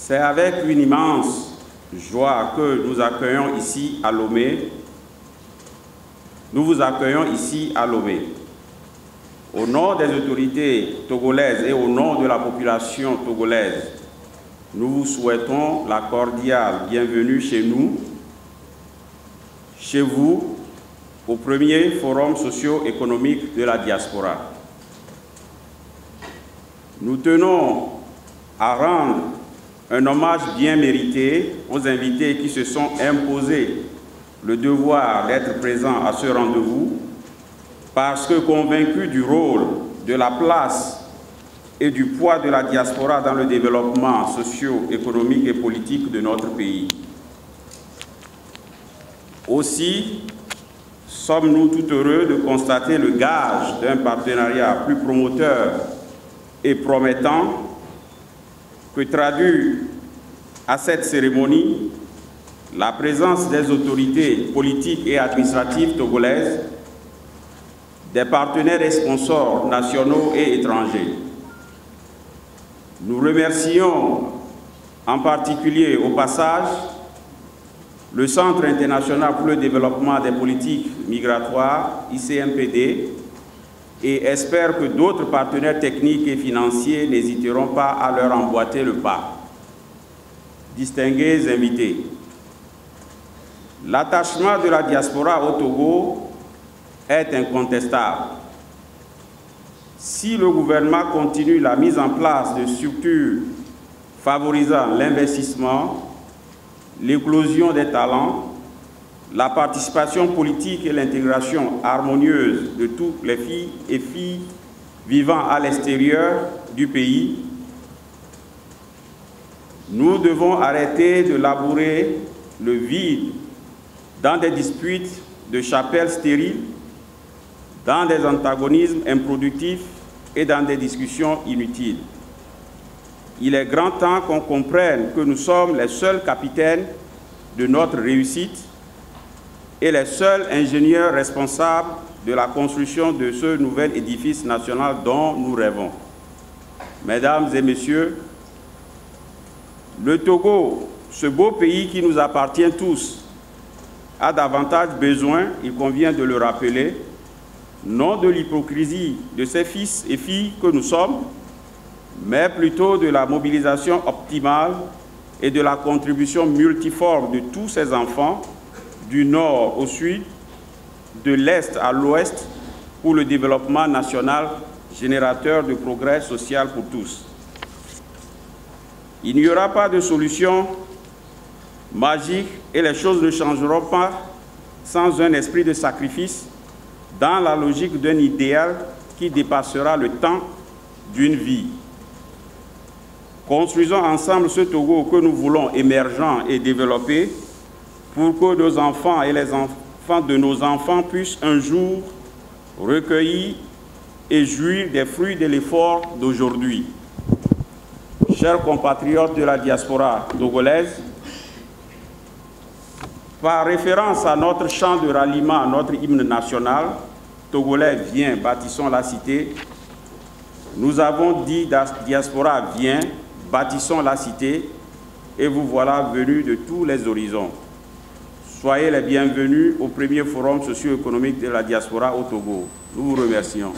C'est avec une immense joie que nous accueillons ici à Lomé. Nous vous accueillons ici à Lomé. Au nom des autorités togolaises et au nom de la population togolaise, nous vous souhaitons la cordiale bienvenue chez nous, chez vous, au premier forum socio-économique de la diaspora. Nous tenons à rendre un hommage bien mérité aux invités qui se sont imposés le devoir d'être présents à ce rendez-vous, parce que convaincus du rôle, de la place et du poids de la diaspora dans le développement socio-économique et politique de notre pays. Aussi, sommes-nous tout heureux de constater le gage d'un partenariat plus promoteur et promettant que traduit à cette cérémonie la présence des autorités politiques et administratives togolaises, des partenaires et sponsors nationaux et étrangers. Nous remercions en particulier au passage le Centre international pour le développement des politiques migratoires, ICMPD, et espère que d'autres partenaires techniques et financiers n'hésiteront pas à leur emboîter le pas. Distingués invités, l'attachement de la diaspora au Togo est incontestable. Si le gouvernement continue la mise en place de structures favorisant l'investissement, l'éclosion des talents, la participation politique et l'intégration harmonieuse de toutes les filles et filles vivant à l'extérieur du pays, nous devons arrêter de labourer le vide dans des disputes de chapelles stériles, dans des antagonismes improductifs et dans des discussions inutiles. Il est grand temps qu'on comprenne que nous sommes les seuls capitaines de notre réussite et les seuls ingénieurs responsables de la construction de ce nouvel édifice national dont nous rêvons. Mesdames et messieurs, le Togo, ce beau pays qui nous appartient tous, a davantage besoin, il convient de le rappeler, non de l'hypocrisie de ces fils et filles que nous sommes, mais plutôt de la mobilisation optimale et de la contribution multiforme de tous ces enfants, du nord au sud, de l'est à l'ouest, pour le développement national générateur de progrès social pour tous. Il n'y aura pas de solution magique et les choses ne changeront pas sans un esprit de sacrifice dans la logique d'un idéal qui dépassera le temps d'une vie. Construisons ensemble ce Togo que nous voulons émergent et développé pour que nos enfants et les enfants de nos enfants puissent un jour recueillir et jouir des fruits de l'effort d'aujourd'hui. Chers compatriotes de la diaspora togolaise, par référence à notre chant de ralliement, à notre hymne national, Togolais, viens, bâtissons la cité, nous avons dit diaspora, viens, bâtissons la cité, et vous voilà venus de tous les horizons. Soyez les bienvenus au premier forum socio-économique de la diaspora au Togo. Nous vous remercions.